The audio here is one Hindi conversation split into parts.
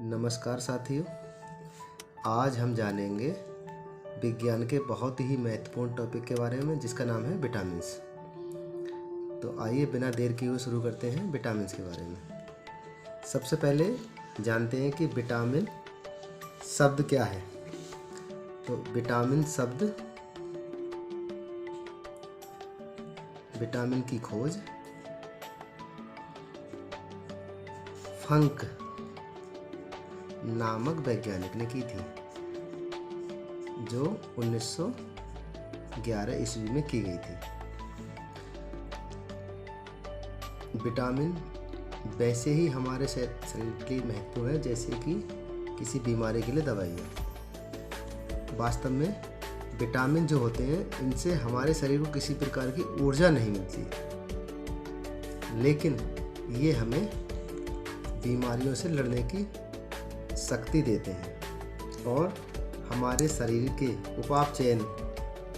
नमस्कार साथियों, आज हम जानेंगे विज्ञान के बहुत ही महत्वपूर्ण टॉपिक के बारे में जिसका नाम है विटामिन्स। तो आइए बिना देर किए हुए शुरू करते हैं विटामिन्स के बारे में। सबसे पहले जानते हैं कि विटामिन शब्द क्या है। तो विटामिन शब्द विटामिन की खोज फंक नामक वैज्ञानिक ने की थी, जो 1911 ईस्वी में की गई थी। विटामिन वैसे ही हमारे शरीर के लिए महत्वपूर्ण है जैसे कि किसी बीमारी के लिए दवाइयाँ। वास्तव में विटामिन जो होते हैं इनसे हमारे शरीर को किसी प्रकार की ऊर्जा नहीं मिलती, लेकिन ये हमें बीमारियों से लड़ने की शक्ति देते हैं और हमारे शरीर के उपापचयन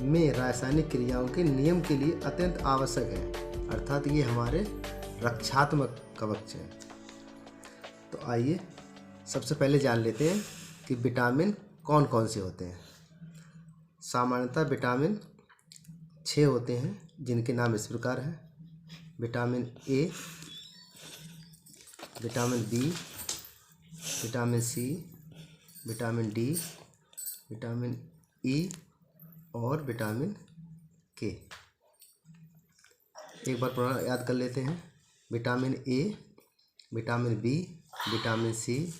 में रासायनिक क्रियाओं के नियम के लिए अत्यंत आवश्यक है, अर्थात ये हमारे रक्षात्मक कवच हैं। तो आइए सबसे पहले जान लेते हैं कि विटामिन कौन कौन से होते हैं। सामान्यतः विटामिन 6 होते हैं, जिनके नाम इस प्रकार हैं: vitamin A, vitamin B, vitamin C, vitamin D, vitamin E और विटामिन के। एक बार पुनः याद कर लेते हैं: vitamin A, vitamin B, vitamin C,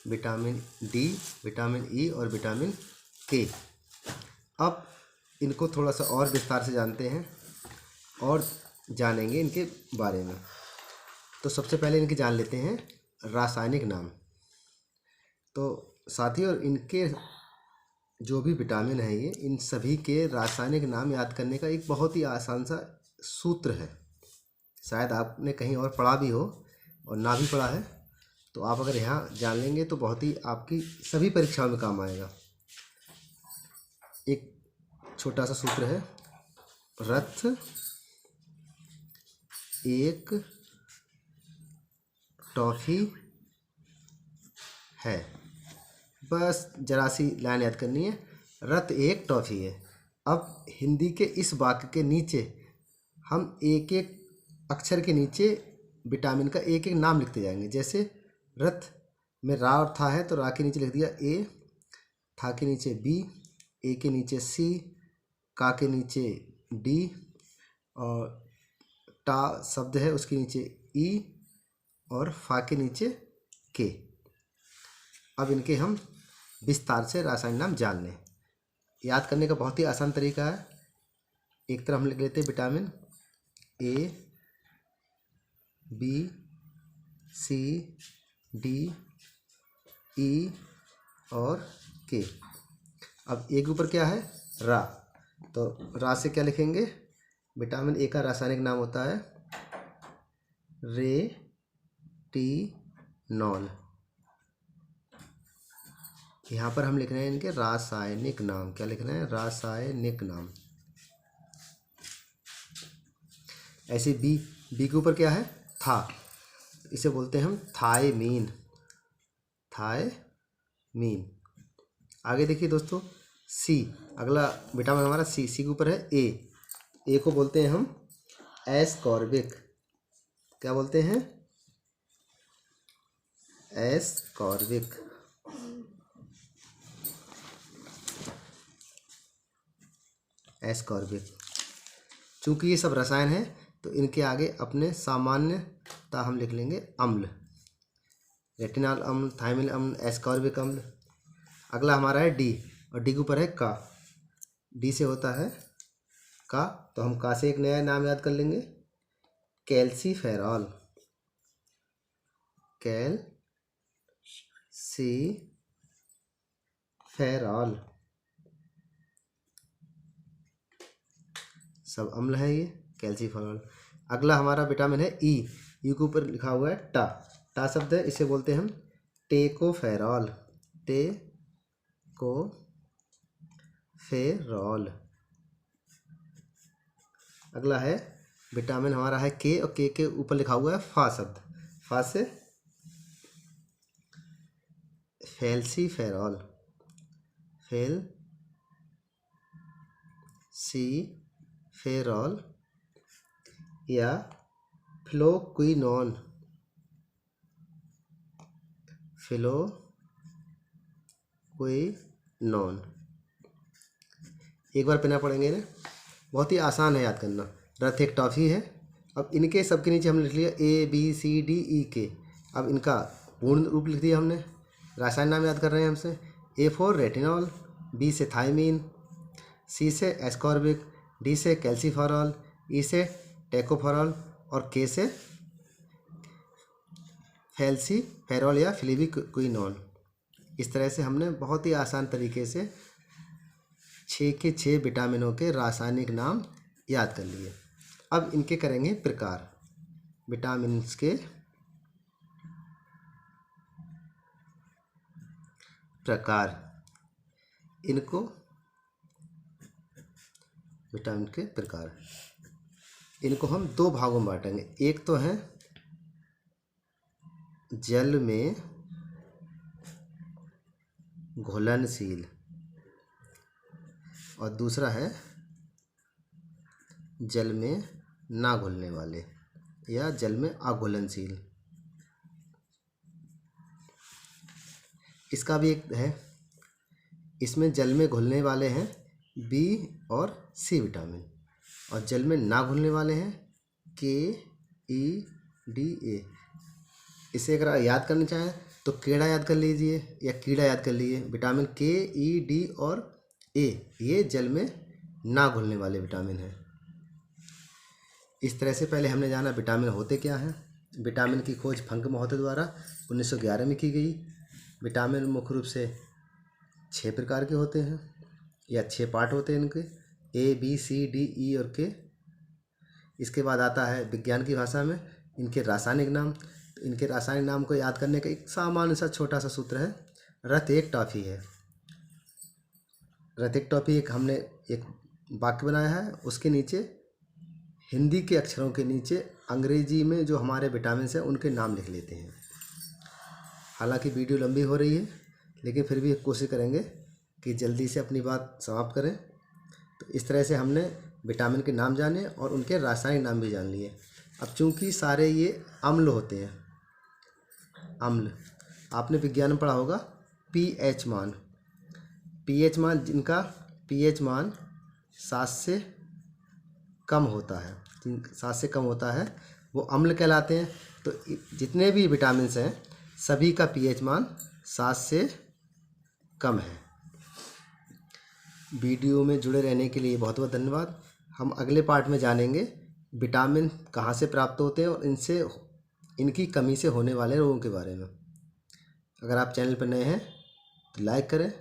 vitamin D, vitamin E और विटामिन के। अब इनको थोड़ा सा और विस्तार से जानते हैं और जानेंगे इनके बारे में। तो सबसे पहले इनके जान लेते हैं रासायनिक नाम। तो साथियों, इनके जो भी विटामिन है ये इन सभी के रासायनिक नाम याद करने का एक बहुत ही आसान सा सूत्र है। शायद आपने कहीं और पढ़ा भी हो और ना भी पढ़ा है, तो आप अगर यहाँ जान लेंगे तो बहुत ही आपकी सभी परीक्षाओं में काम आएगा। एक छोटा सा सूत्र है: रथ एक टॉफी है। बस जरा सी लाइन याद करनी है, रथ एक टॉफी है। अब हिंदी के इस वाक्य के नीचे हम एक एक अक्षर के नीचे विटामिन का एक एक नाम लिखते जाएंगे। जैसे रथ में रा और था है, तो रा के नीचे लिख दिया ए, था के नीचे बी, ए के नीचे सी, का के नीचे डी और टा शब्द है उसके नीचे ई और फा के नीचे के। अब इनके हम विस्तार से रासायनिक नाम जान लें। याद करने का बहुत ही आसान तरीका है। एक तरफ हम लिख लेते हैं vitamin A, B, C, D, E और के। अब ए के ऊपर क्या है? रा। तो रा से क्या लिखेंगे? विटामिन ए का रासायनिक नाम होता है रेटिनॉल। यहाँ पर हम लिख रहे हैं इनके रासायनिक नाम। क्या लिख रहे हैं? रासायनिक नाम। ऐसे बी के ऊपर क्या है? था। इसे बोलते हैं हम थायमीन। थायमीन। आगे देखिए दोस्तों, सी, अगला विटामिन हमारा सी के ऊपर है ए को बोलते हैं हम एस्कॉर्बिक। क्या बोलते हैं? एस्कॉर्बिक। एस्कॉर्बिक। चूंकि ये सब रसायन है तो इनके आगे अपने सामान्यता हम लिख लेंगे अम्ल। रेटिनॉल अम्ल, थायमिन अम्ल, एस्कॉर्बिक अम्ल। अगला हमारा है डी, और डी के ऊपर है का। डी से होता है का, तो हम का से एक नया नाम याद कर लेंगे, कैल्सीफेरॉल। कैल्सीफेरॉल। सब अम्ल है ये, कैल्सीफेरॉल। अगला हमारा विटामिन है ई के ऊपर लिखा हुआ है टा। टा शब्द है, इसे बोलते हैं हम टेकोफेरॉल। टेकोफेरॉल। अगला है विटामिन हमारा है के, और के ऊपर लिखा हुआ है फा शब्द। फा से फैल्सीफेरॉल, फेरॉल या फ्लोक्विनोन, एक बार पढ़ना पड़ेंगे ना, बहुत ही आसान है याद करना। रथ एक टॉफ़ी है। अब इनके सबके नीचे हमने लिख लिया ABCDE अब इनका पूर्ण रूप लिख दिया हमने। रासायनिक नाम याद कर रहे हैं हमसे। A फॉर रेटिनॉल, B से थायमीन, C से एस्कॉर्बिक, D से कैल्सीफेरॉल, E से टेकोफेरॉल और K से फैल्सीफेरॉल या फ्लेविक्विनोन। इस तरह से हमने बहुत ही आसान तरीके से 6 के 6 विटामिनों के रासायनिक नाम याद कर लिए। अब इनके करेंगे प्रकार। विटामिन्स के प्रकार, इनको विटामिन के प्रकार, इनको हम 2 भागों में बांटेंगे। एक तो है जल में घुलनशील और दूसरा है जल में ना घुलने वाले या जल में अघुलनशील। इसका भी एक है, इसमें जल में घुलने वाले हैं B और C विटामिन और जल में ना घुलने वाले हैं K, E, D, A। इसे अगर याद करना चाहें तो कीड़ा याद कर लीजिए या कीड़ा याद कर लीजिए। विटामिन K, E, D और A ये जल में ना घुलने वाले विटामिन हैं। इस तरह से पहले हमने जाना विटामिन होते क्या हैं। विटामिन की खोज फंक महोदय द्वारा 1911 में की गई। विटामिन मुख्य रूप से 6 प्रकार के होते हैं या 6 पार्ट होते हैं इनके, A, B, C, D, E और K। इसके बाद आता है विज्ञान की भाषा में इनके रासायनिक नाम। तो इनके रासायनिक नाम को याद करने का एक सामान्य सा छोटा सा सूत्र है, रथ एक टॉफ़ी है। रथ एक टॉफ़ी एक हमने एक वाक्य बनाया है, उसके नीचे हिंदी के अक्षरों के नीचे अंग्रेजी में जो हमारे विटामिन हैं उनके नाम लिख लेते हैं। हालांकि वीडियो लंबी हो रही है लेकिन फिर भी कोशिश करेंगे कि जल्दी से अपनी बात समाप्त करें। तो इस तरह से हमने विटामिन के नाम जाने और उनके रासायनिक नाम भी जान लिए। अब चूंकि सारे ये अम्ल होते हैं, अम्ल आपने विज्ञान में पढ़ा होगा pH मान, जिनका pH मान 7 से कम होता है, 7 से कम होता है वो अम्ल कहलाते हैं। तो जितने भी विटामिन हैं सभी का pH मान 7 से कम है। वीडियो में जुड़े रहने के लिए बहुत बहुत धन्यवाद। हम अगले पार्ट में जानेंगे विटामिन कहाँ से प्राप्त होते हैं और इनकी कमी से होने वाले रोगों के बारे में। अगर आप चैनल पर नए हैं तो लाइक करें,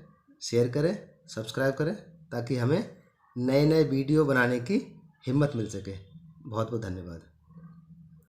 शेयर करें, सब्सक्राइब करें ताकि हमें नए नए वीडियो बनाने की हिम्मत मिल सके। बहुत बहुत धन्यवाद।